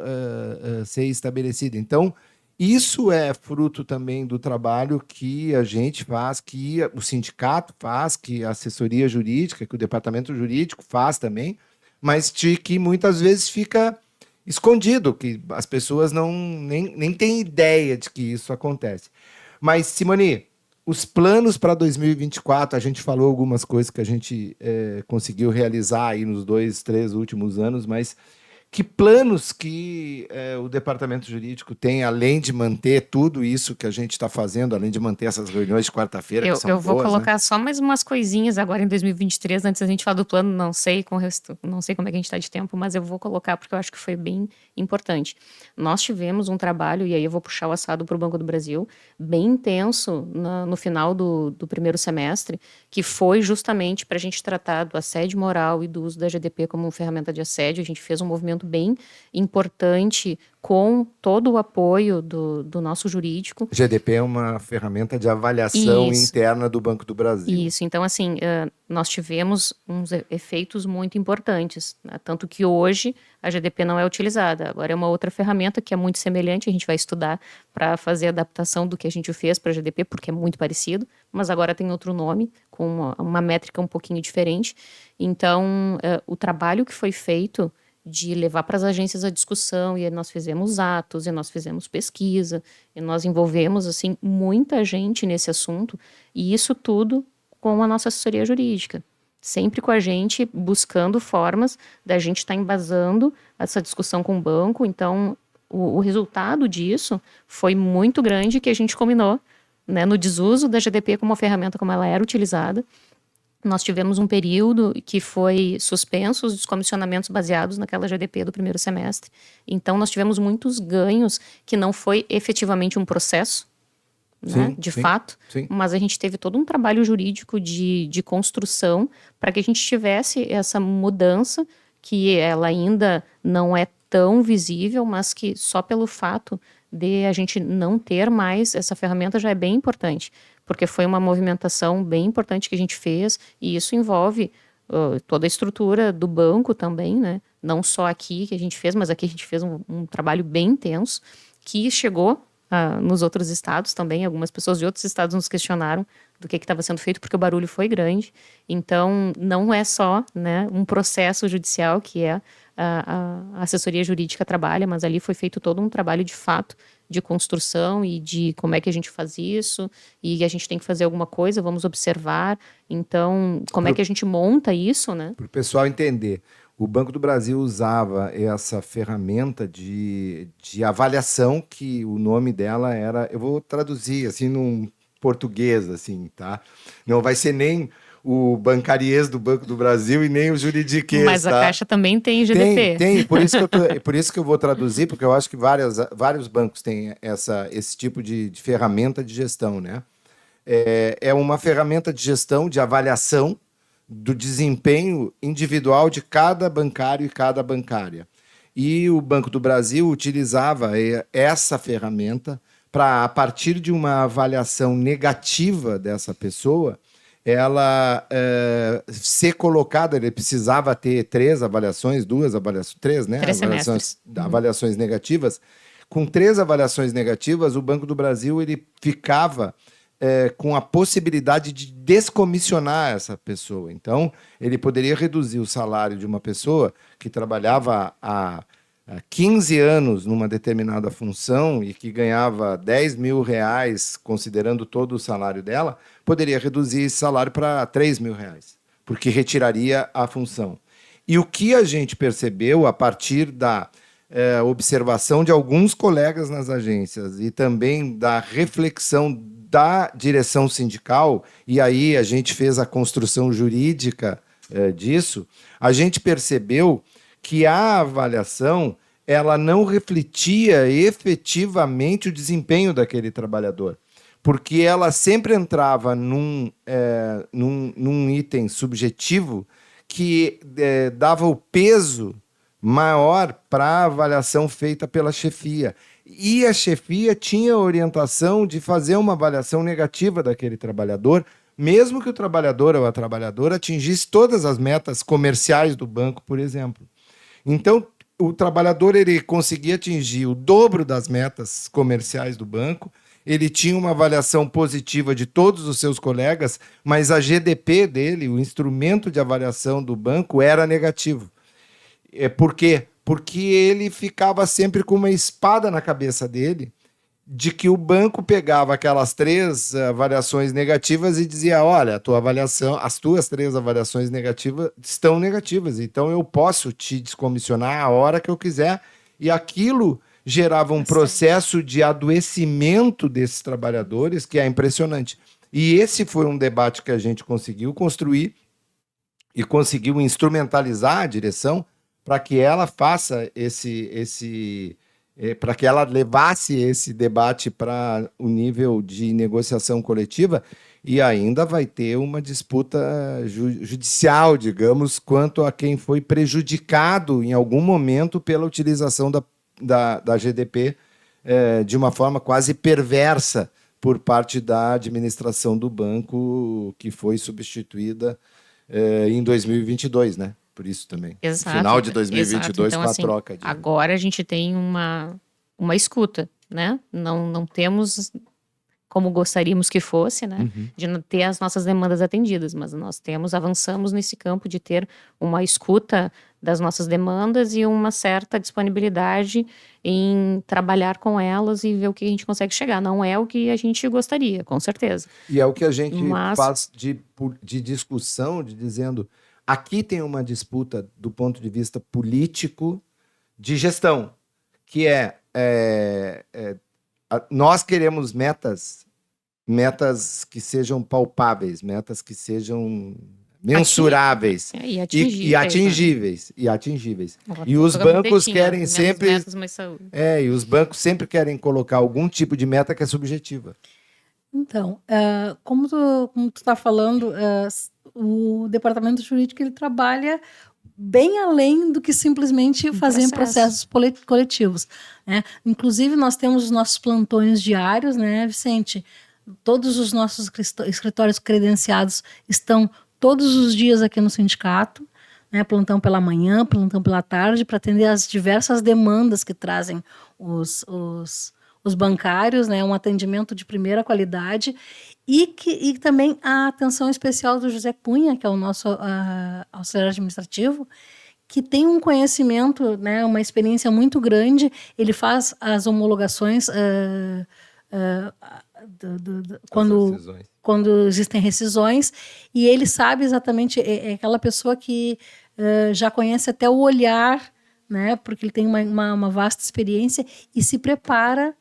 Speaker 1: ser estabelecida. Então isso é fruto também do trabalho que a gente faz, que o sindicato faz, que a assessoria jurídica, que o departamento jurídico faz também, mas que muitas vezes fica escondido, que as pessoas nem têm ideia de que isso acontece. Mas, Simone, os planos para 2024, a gente falou algumas coisas que a gente conseguiu realizar aí nos 2, 3 últimos anos, mas que planos que o departamento jurídico tem, além de manter tudo isso que a gente está fazendo, além de manter essas reuniões de quarta-feira, que são
Speaker 3: Eu vou
Speaker 1: boas,
Speaker 3: colocar
Speaker 1: né?
Speaker 3: só mais umas coisinhas agora em 2023, antes da gente falar do plano, não sei como é que a gente está de tempo, mas eu vou colocar porque eu acho que foi bem importante. Nós tivemos um trabalho, e aí eu vou puxar o assado para o Banco do Brasil, bem intenso no final do primeiro semestre, que foi justamente para a gente tratar do assédio moral e do uso da GDP como ferramenta de assédio. A gente fez um movimento bem importante com todo o apoio do nosso jurídico.
Speaker 1: GDP é uma ferramenta de avaliação
Speaker 3: Isso.
Speaker 1: interna do Banco do Brasil.
Speaker 3: Isso, então assim, nós tivemos uns efeitos muito importantes, né? Tanto que hoje a GDP não é utilizada, agora é uma outra ferramenta que é muito semelhante, a gente vai estudar para fazer a adaptação do que a gente fez para a GDP, porque é muito parecido, mas agora tem outro nome, com uma métrica um pouquinho diferente. Então, o trabalho que foi feito de levar para as agências a discussão, e nós fizemos atos, e nós fizemos pesquisa, e nós envolvemos, assim, muita gente nesse assunto, e isso tudo com a nossa assessoria jurídica. Sempre com a gente, buscando formas da gente estar embasando essa discussão com o banco. Então, o resultado disso foi muito grande, que a gente combinou, né, no desuso da GDP como uma ferramenta como ela era utilizada. Nós tivemos um período que foi suspenso os descomissionamentos baseados naquela GDP do primeiro semestre. Então, nós tivemos muitos ganhos que não foi efetivamente um processo, né, de fato, mas a gente teve todo um trabalho jurídico de construção para que a gente tivesse essa mudança, que ela ainda não é tão visível, mas que só pelo fato de a gente não ter mais essa ferramenta já é bem importante, porque foi uma movimentação bem importante que a gente fez, e isso envolve toda a estrutura do banco também, né? Não só aqui que a gente fez, mas aqui a gente fez um trabalho bem intenso, que chegou nos outros estados também. Algumas pessoas de outros estados nos questionaram do que estava sendo feito, porque o barulho foi grande. Então, não é só, né, um processo judicial que a assessoria jurídica trabalha, mas ali foi feito todo um trabalho de fato, de construção e de como é que a gente faz isso, e a gente tem que fazer alguma coisa, vamos observar. Então, como é que a gente monta isso, né?
Speaker 1: Para o pessoal entender, o Banco do Brasil usava essa ferramenta de avaliação, que o nome dela era, eu vou traduzir assim num português, assim, tá? Não vai ser nem o bancariês do Banco do Brasil e nem o juridiquês,
Speaker 3: mas a Caixa também tem GDP.
Speaker 1: Tem, por isso que eu vou traduzir, porque eu acho que vários bancos têm esse tipo de ferramenta de gestão, né? é uma ferramenta de gestão, de avaliação do desempenho individual de cada bancário e cada bancária. E o Banco do Brasil utilizava essa ferramenta para, a partir de uma avaliação negativa dessa pessoa, ela ser colocada, ele precisava ter 3 avaliações, 2 avaliações, 3, né?
Speaker 3: 3 semestres.
Speaker 1: Avaliações negativas. Com 3 avaliações negativas, o Banco do Brasil ele ficava com a possibilidade de descomissionar essa pessoa. Então, ele poderia reduzir o salário de uma pessoa que trabalhava há 15 anos numa determinada função e que ganhava 10 mil reais, considerando todo o salário dela, poderia reduzir esse salário para 3 mil reais, porque retiraria a função. E o que a gente percebeu a partir da observação de alguns colegas nas agências e também da reflexão da direção sindical, e aí a gente fez a construção jurídica disso, a gente percebeu que a avaliação ela não refletia efetivamente o desempenho daquele trabalhador, porque ela sempre entrava num item subjetivo que dava o peso maior para a avaliação feita pela chefia. E a chefia tinha a orientação de fazer uma avaliação negativa daquele trabalhador, mesmo que o trabalhador ou a trabalhadora atingisse todas as metas comerciais do banco, por exemplo. Então, o trabalhador ele conseguia atingir o dobro das metas comerciais do banco, ele tinha uma avaliação positiva de todos os seus colegas, mas a GDP dele, o instrumento de avaliação do banco, era negativo. Por quê? Porque ele ficava sempre com uma espada na cabeça dele de que o banco pegava aquelas 3 avaliações negativas e dizia, olha, a tua avaliação, as tuas 3 avaliações negativas estão negativas, então eu posso te descomissionar a hora que eu quiser, e aquilo gerava um processo de adoecimento desses trabalhadores que é impressionante. E esse foi um debate que a gente conseguiu construir e conseguiu instrumentalizar a direção para que ela faça para que ela levasse esse debate para o nível de negociação coletiva, e ainda vai ter uma disputa judicial, digamos, quanto a quem foi prejudicado em algum momento pela utilização da GDP de uma forma quase perversa por parte da administração do banco, que foi substituída em 2022, né? Por isso também.
Speaker 3: Exato.
Speaker 1: Final de 2022
Speaker 3: Então,
Speaker 1: com a
Speaker 3: assim,
Speaker 1: troca.
Speaker 3: agora a gente tem uma escuta, né? Não temos como gostaríamos que fosse, né? De não ter as nossas demandas atendidas, mas nós avançamos nesse campo de ter uma escuta das nossas demandas e uma certa disponibilidade em trabalhar com elas e ver o que a gente consegue chegar. Não é o que a gente gostaria, com certeza.
Speaker 1: E é o que a gente faz de discussão, de dizendo, aqui tem uma disputa do ponto de vista político de gestão, que nós queremos metas que sejam palpáveis, metas que sejam mensuráveis e atingíveis. E os bancos querem sempre e os bancos sempre querem colocar algum tipo de meta que é subjetiva.
Speaker 2: Então, como tu está falando, o departamento jurídico ele trabalha bem além do que simplesmente fazer processos coletivos, né? Inclusive, nós temos os nossos plantões diários, né, Vicente? Todos os nossos escritórios credenciados estão todos os dias aqui no sindicato, né? Plantão pela manhã, plantão pela tarde, para atender as diversas demandas que trazem os bancários, né? Um atendimento de primeira qualidade e também a atenção especial do José Cunha, que é o nosso auxiliar administrativo, que tem um conhecimento, né, uma experiência muito grande. Ele faz as homologações quando existem rescisões, e ele sabe exatamente, é aquela pessoa que já conhece até o olhar, né, porque ele tem uma vasta experiência e se prepara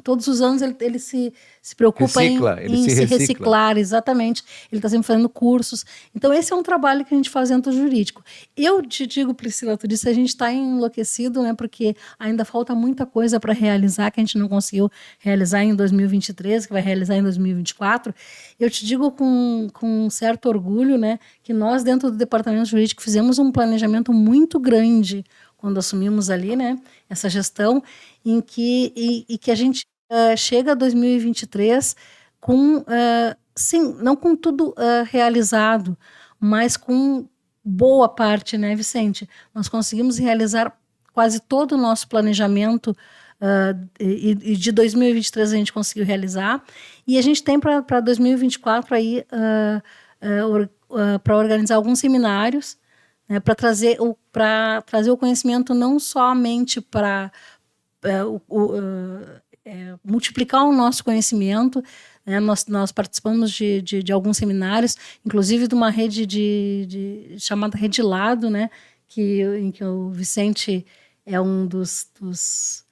Speaker 2: todos os anos ele se preocupa em se reciclar, exatamente. Ele está sempre fazendo cursos. Então, esse é um trabalho que a gente faz dentro do jurídico. Eu te digo, Priscila, tu disse, a gente está enlouquecido, né? Porque ainda falta muita coisa para realizar, que a gente não conseguiu realizar em 2023, que vai realizar em 2024. Eu te digo com um certo orgulho, né? Que nós, dentro do departamento jurídico, fizemos um planejamento muito grande quando assumimos ali, né? Essa gestão, em que a gente chega a 2023 com, sim, não com tudo realizado, mas com boa parte, né, Vicente? Nós conseguimos realizar quase todo o nosso planejamento e de 2023 a gente conseguiu realizar, e a gente tem para 2024 aí para organizar alguns seminários, né, para trazer o conhecimento não somente para multiplicar o nosso conhecimento, né? Nós participamos de alguns seminários, inclusive de uma rede chamada Rede Lado, né? Em que o Vicente é um dos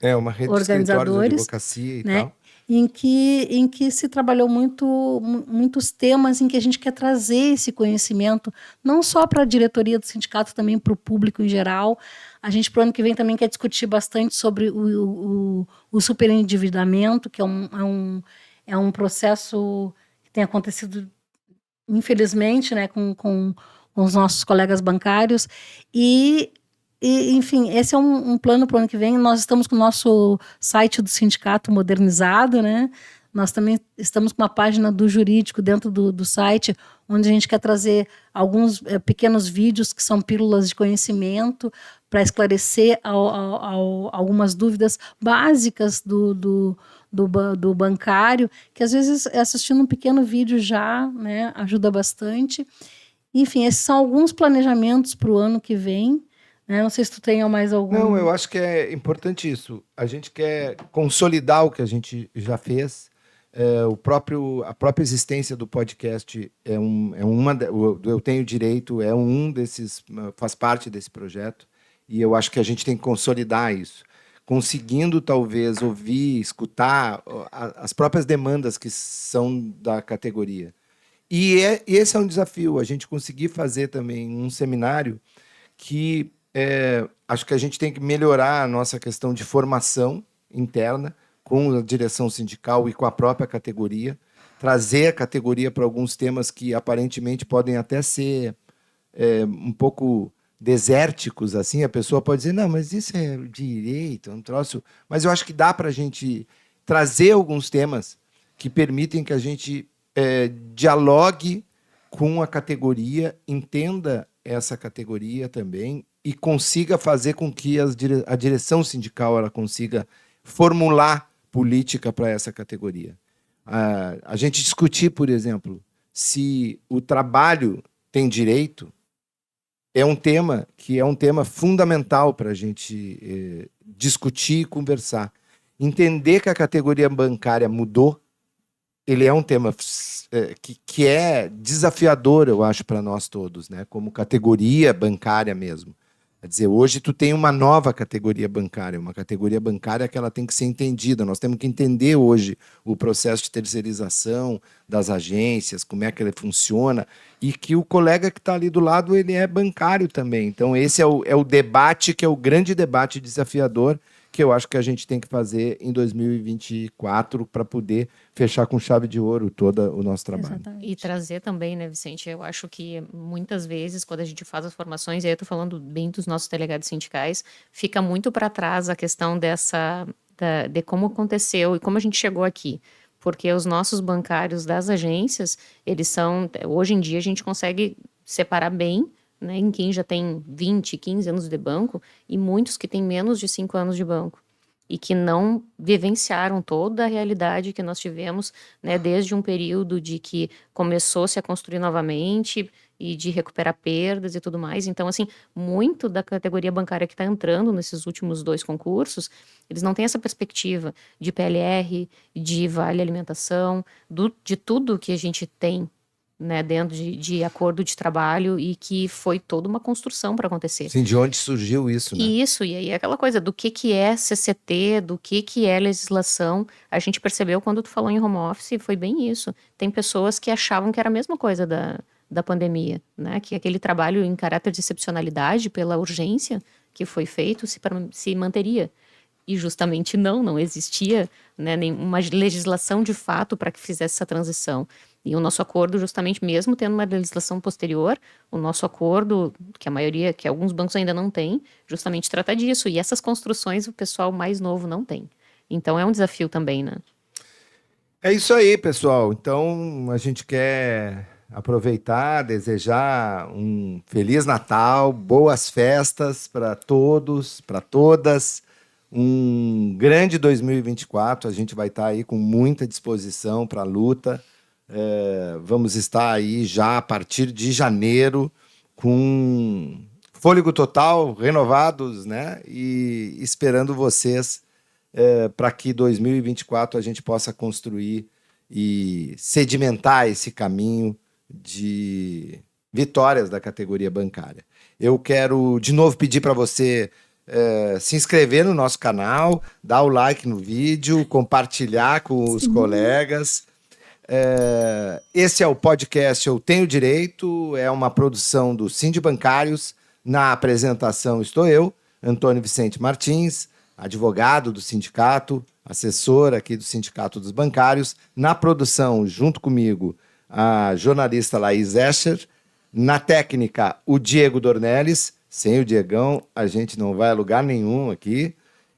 Speaker 1: uma rede
Speaker 2: organizadores,
Speaker 1: de escritórios de advocacia e
Speaker 2: né?
Speaker 1: tal.
Speaker 2: Em que se trabalhou muitos temas em que a gente quer trazer esse conhecimento, não só para a diretoria do sindicato, também para o público em geral. A gente, para o ano que vem, também quer discutir bastante sobre o superendividamento, que é um processo que tem acontecido, infelizmente, né, com os nossos colegas bancários. Enfim, esse é um plano para o ano que vem. Nós estamos com o nosso site do sindicato modernizado, né? Nós também estamos com uma página do jurídico dentro do site, onde a gente quer trazer alguns pequenos vídeos que são pílulas de conhecimento para esclarecer algumas dúvidas básicas do bancário, que às vezes assistindo um pequeno vídeo já, né, ajuda bastante. Enfim, esses são alguns planejamentos para o ano que vem. Não sei se tu tem mais algum...
Speaker 1: Não, eu acho que é importante isso. A gente quer consolidar o que a gente já fez. A própria existência do podcast Eu Tenho Direito, faz parte desse projeto. E eu acho que a gente tem que consolidar isso. Conseguindo, talvez, ouvir, escutar as próprias demandas que são da categoria. E esse é um desafio, a gente conseguir fazer também um seminário que... acho que a gente tem que melhorar a nossa questão de formação interna com a direção sindical e com a própria categoria, trazer a categoria para alguns temas que aparentemente podem até ser um pouco desérticos, assim. A pessoa pode dizer, não, mas isso é direito, é um troço... Mas eu acho que dá para a gente trazer alguns temas que permitem que a gente dialogue com a categoria, entenda essa categoria também e consiga fazer com que a direção sindical ela consiga formular política para essa categoria. A gente discutir, por exemplo, se o trabalho tem direito, é um tema fundamental para a gente discutir e conversar. Entender que a categoria bancária mudou, ele é um tema que é desafiador, eu acho, para nós todos, né? Como categoria bancária mesmo. Quer dizer, hoje tu tem uma nova categoria bancária, uma categoria bancária que ela tem que ser entendida. Nós temos que entender hoje o processo de terceirização das agências, como é que ele funciona, e que o colega que está ali do lado, ele é bancário também. Então, esse é o debate, que é o grande debate desafiador, que eu acho que a gente tem que fazer em 2024 para poder fechar com chave de ouro todo o nosso trabalho.
Speaker 2: Exatamente.
Speaker 3: E trazer também, né, Vicente, eu acho que muitas vezes, quando a gente faz as formações, e aí eu estou falando bem dos nossos delegados sindicais, fica muito para trás a questão de como aconteceu e como a gente chegou aqui. Porque os nossos bancários das agências, eles são, hoje em dia a gente consegue separar bem, né, em quem já tem 20, 15 anos de banco e muitos que têm menos de 5 anos de banco e que não vivenciaram toda a realidade que nós tivemos, né, desde um período de que começou-se a construir novamente e de recuperar perdas e tudo mais. Então, assim, muito da categoria bancária que está entrando nesses últimos 2 concursos, eles não têm essa perspectiva de PLR, de vale alimentação, de tudo que a gente tem né, dentro de acordo de trabalho e que foi toda uma construção para acontecer.
Speaker 1: Sim, de onde surgiu isso, né?
Speaker 3: Isso, e aí aquela coisa do que é CCT, do que é legislação, a gente percebeu quando tu falou em home office, foi bem isso. Tem pessoas que achavam que era a mesma coisa da pandemia, né? Que aquele trabalho em caráter de excepcionalidade, pela urgência que foi feito, se manteria. E justamente não existia, né, nenhuma legislação de fato para que fizesse essa transição. E o nosso acordo, justamente mesmo tendo uma legislação posterior, o nosso acordo, que alguns bancos ainda não têm, justamente trata disso. E essas construções o pessoal mais novo não tem. Então é um desafio também, né?
Speaker 1: É isso aí, pessoal. Então, a gente quer aproveitar, desejar um Feliz Natal, boas festas para todos, para todas. Um grande 2024. A gente vai estar aí com muita disposição para a luta. Vamos estar aí já a partir de janeiro com fôlego total, renovados, né? E esperando vocês para que 2024 a gente possa construir e sedimentar esse caminho de vitórias da categoria bancária. Eu quero de novo pedir para você se inscrever no nosso canal, dar o like no vídeo, compartilhar com os colegas. Esse é o podcast Eu Tenho Direito, é uma produção do Sindi Bancários. Na apresentação estou eu, Antônio Vicente Martins, advogado do sindicato, assessor aqui do Sindicato dos Bancários. Na produção, junto comigo, a jornalista Laís Escher. Na técnica, o Diego Dornelles. Sem o Diegão, a gente não vai a lugar nenhum aqui.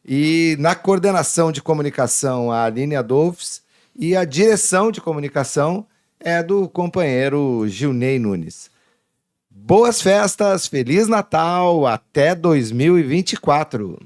Speaker 1: E na coordenação de comunicação, a Aline Adolfs. E a direção de comunicação é do companheiro Gilney Nunes. Boas festas, Feliz Natal, até 2024.